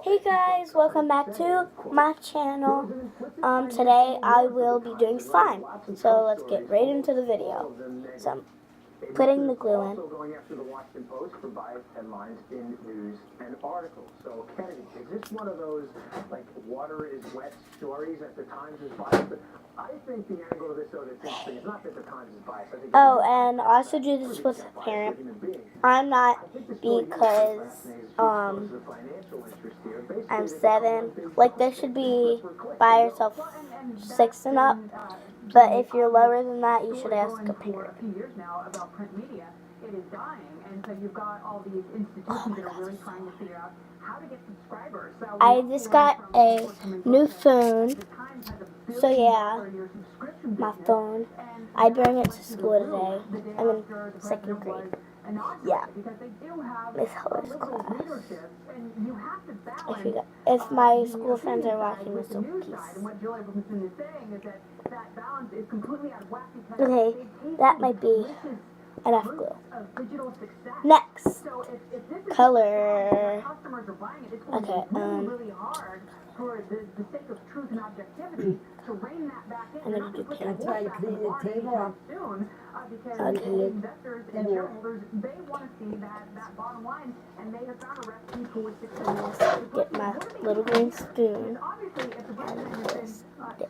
Hey guys, welcome back to my channel. Today I will be doing slime. So let's get right into the video. So I'm putting the glue in. Also going after the Washington Post for biased headlines in news and articles. So Kennedy, is this one of those like water is wet stories that the Times is biased? But I think the angle of this though that's interesting is not that the Times is biased. I think Oh, and I also do this with a parent. I'm not because I'm 7. Like there should be by yourself 6 and up. But if you're lower than that, you should ask a parent. It is dying, and so you've got all these institutions that are really trying to figure out how to get subscribers. So I just got a new phone, so yeah, my phone. I bring it to school today. I'm in 2nd grade. Yeah, Miss Hiller's class. If my school friends are watching this, so peace. Okay, that might be enough glue. Next, color. Okay, for the sake of truth and objectivity, to rein that back in. I'm gonna do pink. That's why you clean the table soon, because Okay. investors and shareholders, they want to see that bottom line, and they have found a recipe for which success. Get my little green spoon. Obviously, if the president has been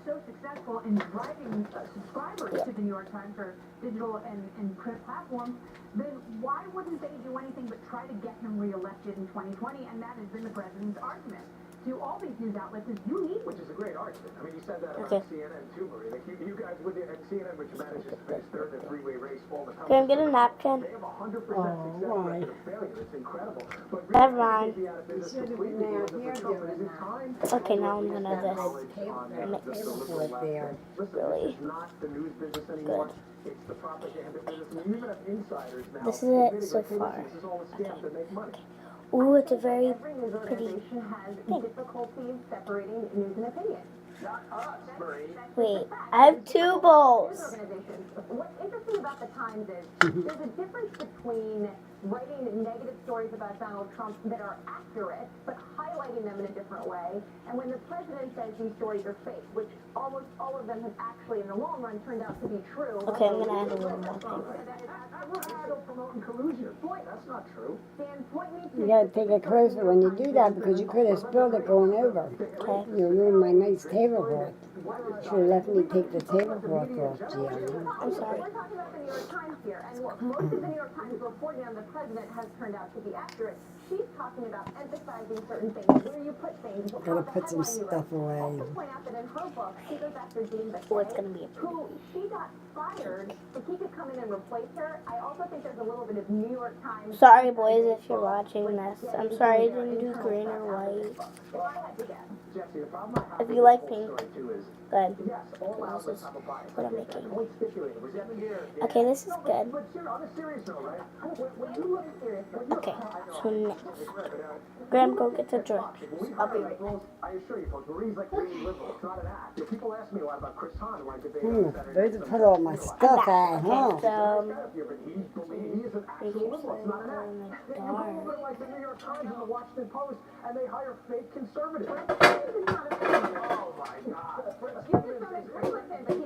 so successful in driving subscribers to the New York Times or digital and print platforms, then why wouldn't they do anything but try to get him reelected in 2020? And that has been the president's argument to all these news outlets is you need. Which is a great argument. I mean, you said that about CNN too, Marie. Like you guys would, and CNN, which manages to finish third in a three-way race all the time. Can I get a napkin? They have 100% success rate of failure. It's incredible. But Never mind. Okay, now I'm gonna mix really good. This is it so far. Okay. Ooh, it's a very pretty thing. Difficulties separating news and opinion. Wait, I have 2 bowls. What's interesting about the Times is there's a difference between writing negative stories about Donald Trump that are accurate, but highlighting them in a different way, and when the president says these stories are fake, which almost all of them have actually, in the long run, turned out to be true. Okay, I'm gonna add a little more paper. That's not true. You gotta take it closer when you do that because you could have spilled it going over. Okay. You ruined my nice tablecloth. Should have let me take the tablecloth off, Gianna. I'm sorry. We're talking about the New York Times here, and what most of the New York Times reporting on the president has turned out to be accurate. She's talking about emphasizing certain things, where you put things. Gotta put some stuff away. Also point out that in her book, she goes after Dean Oh, it's gonna be a pretty. who she got fired, so he could come in and replace her. I also think there's a little bit of New York Times. Sorry, boys, if you're watching this. I'm sorry I didn't do green or white. Well, I had to guess. If you like pink, good. Yes, all This is what I'm making. Only stipulated was every year. Okay, this is good. But on a serious note, right? When you look serious, Okay, so next. Graham, go get the directions. I'll be right back. I assure you, folks, Marie's like really liberal. It's not an act. People ask me a lot about Chris Hahn when I debate on Saturday. There's to put all my stuff at, huh? So, He is an actual liberal. It's not an act. You go over like the New York Times and the Washington Post, and they hire fake conservatives. Oh my God.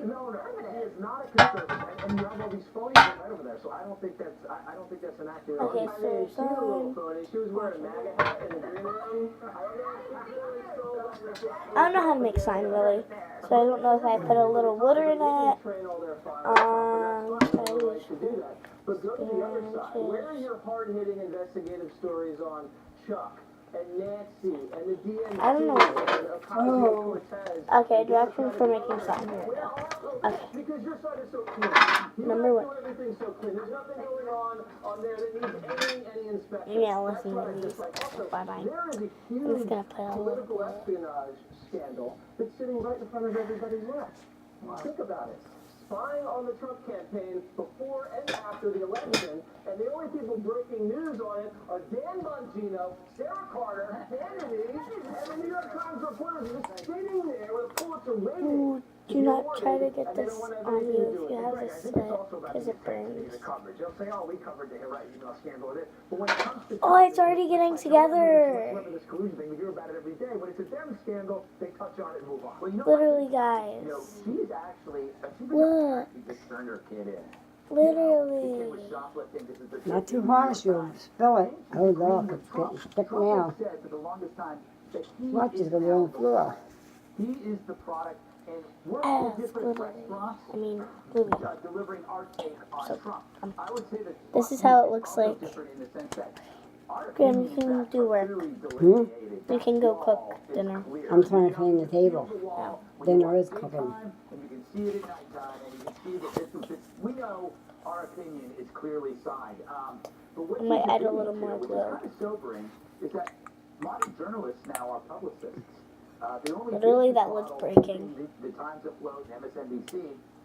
No, he is not a conservative, and you have all these phonies right over there. So I don't think that's an accurate. okay, so She was wearing a MAGA hat in the green room. I don't know how to make slime really. So I don't know if I put a little water in it. But go to the other side. Where are your hard-hitting investigative stories on Chuck and Nancy and the DNC? I don't know. Oh. Okay, directions for making slime. Here we go. Okay. Because your side is so clean. Number 1. Everything's so clean. There's nothing going on there that needs any inspection. Yeah, listen to these. Bye-bye. There is a I'm huge just gonna put a little political bit. espionage scandal that's sitting right in front of everybody's eyes. Think about it. Spying on the Trump campaign before and after the election, and the only people breaking news on it are Dan Bongino, Sarah Carter, Hannity, and the New York Times reporters just sitting there with a Pulitzer rating. Do not try to get this on you if you have this slit, because it burns. They'll say, oh, we covered the email scandal of it. But when it comes to Oh, it's already getting together. this collusion thing, we hear about it every day. When it's a them scandal, they touch on it and move on. Well, Literally, guys. she's actually Look. just turned her kid in. Literally. Not too harsh, you'll spill it. Oh, look, it's getting thick now. Watch, it's going to be on the floor. He is the product, and we're Oh, all it's different literally. restaurants I mean, movie. delivering our take on So, Trump. I would say that This is how it looks like. different in the sense that our Graham, you can do work. Hmm? You can go cook dinner. I'm trying to clean the table. Dinner is cooking. And you can see it at nighttime, and you can see that this we know our opinion is clearly side. But what I might you're add a doing little here, more which glue. is kind of sobering, is that modern journalists now are publicists. The only Literally, business that looks model breaking. between The Times Afloat and MSNBC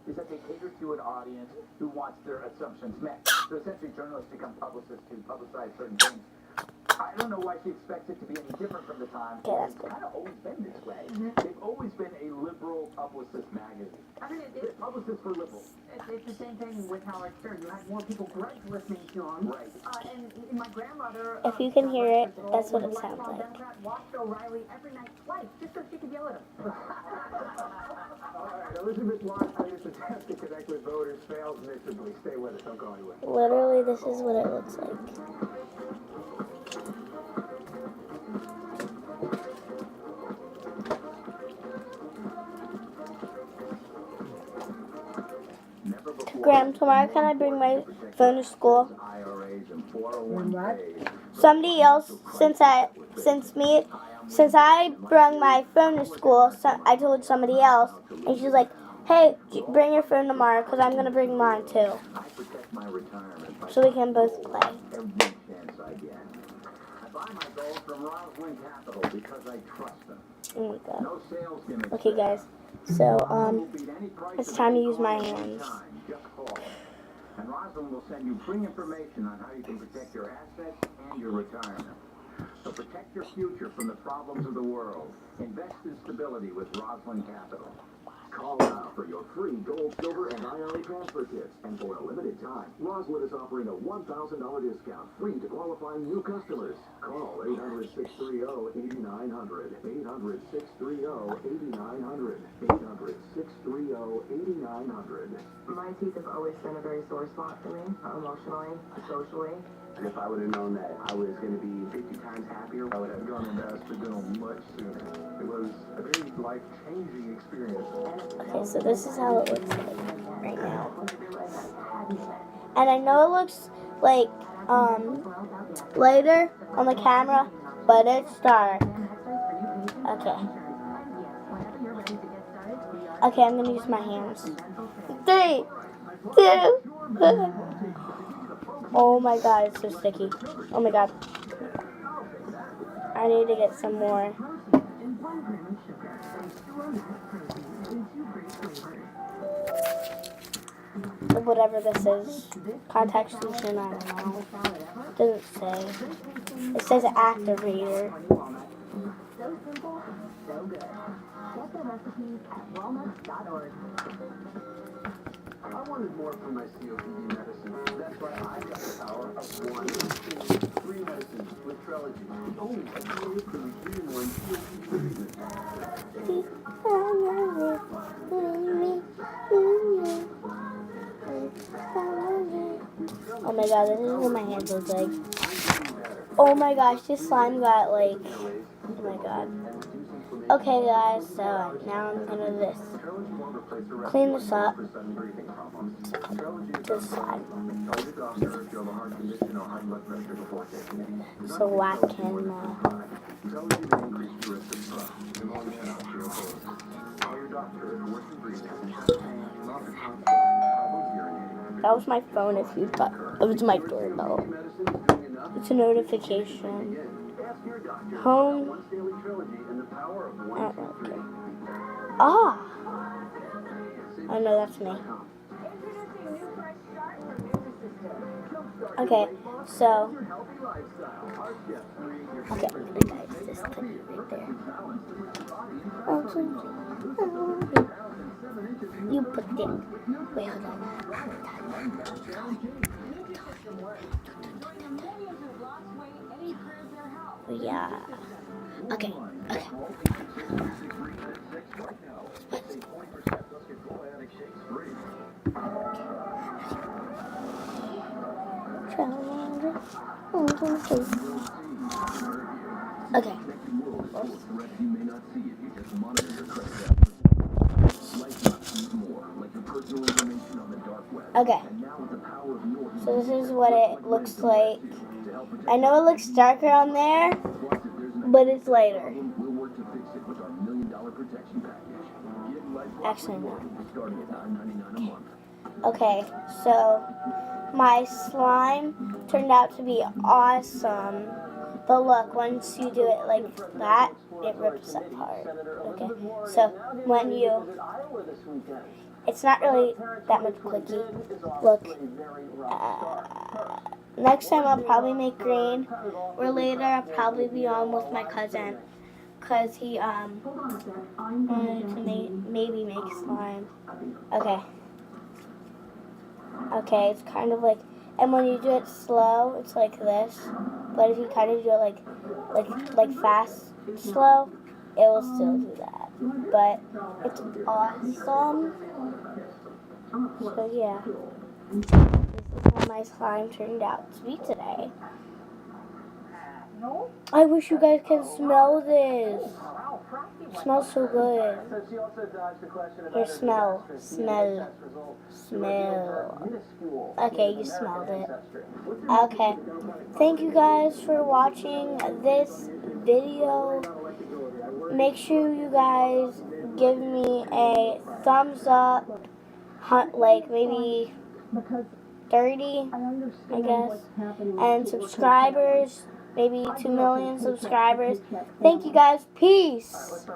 is that they cater to an audience who wants their assumptions met. So essentially, journalists become publicists to publicize certain things. I don't know why she expects it to be any different from the Times. Okay, that's It's good. kind of always been this way. They've always been a liberal publicist magazine. I mean, They're publicists for liberals. it's the same thing with Howard Stern. You had more people grudge listening to him. Right. And my grandmother. If you can hear it, that's what was it a sounds lifelong like. Democrat, watched O'Reilly every night twice just so she could yell at him. All right, Elizabeth Warren, latest attempt to connect with voters fails miserably. Stay with us. Don't go anywhere. Literally, this is what it looks like. Never before. Graham, tomorrow can I bring my phone to school? IRAs and And what? 401ks. Somebody else, since I brought my phone to school, so I told somebody else, and she's like, hey, bring your phone tomorrow, because I'm going to bring mine too, I protect my retirement by so we can both play. every chance I get. I buy my gold from Roslyn Capital because I trust them. Oh my god. No sales gimmicks. Okay, guys, so, Will beat any price it's of time to any use my call hands. anytime. Just call. And Roslyn will send you free information on how you can protect your assets and your retirement. So protect your future from the problems of the world. Invest in stability with Roslyn Capital. Call now for your free gold, silver, and IRA transfer kits. And for a limited time, Roslyn is offering a $1,000 discount free to qualifying new customers. Call 800-630-8900. 800-630-8900. 800-630-8900. My teeth have always been a very sore spot for me, emotionally, socially. And if I would have known that I was going to be 50 times happier, I would have gone into hospital much sooner. It was a very life-changing experience. Okay, so this is how it looks like right now. And I know it looks like, lighter on the camera, but it's dark. Okay. Okay, I'm gonna use my hands. 3, 2, 1. Oh my god, it's so sticky. Oh my god. I need to get some more. Whatever this is. Contact solution, I don't know. It doesn't say. It says activator. So simple, so good. Get the recipes at wellness.org. I wanted more from my COPD medicine. That's why I got the power of one. 3 medicines with Trelegy. The only FDA-approved 3-in-1 COPD treatment. Oh my god, this is what my hands look like. Oh my gosh, this slime got like, oh my god. Okay guys, so now I'm gonna do this. Clean this up. This side. So I can, that was my phone if you thought it was my doorbell. It's a notification. Home. Okay. Ah! Oh no, that's me. Okay, so. Okay, guys, this thing right there. You put it. Wait, hold on. Yeah. Okay. Okay. Okay. Okay. So this is what it looks like. I know it looks darker on there, but it's lighter. Actually, no. Okay, so my slime turned out to be awesome. But look, once you do it like that, it rips apart. Okay, so when you, it's not really that much clicky. Look, next time I'll probably make green, or later I'll probably be on with my cousin, cause he wanted to maybe make slime. Okay. Okay, it's kind of like, and when you do it slow, it's like this. But if you kind of do it like fast, slow, it will still do that. But it's awesome. So yeah, this is how my slime turned out to be today. I wish you guys can smell this. It smells so good. Here, smell. Okay, you smelled it. Okay. Thank you guys for watching this video. Make sure you guys give me a thumbs up, like maybe 30, I guess, and subscribers, maybe 2 million subscribers. Thank you guys. Peace.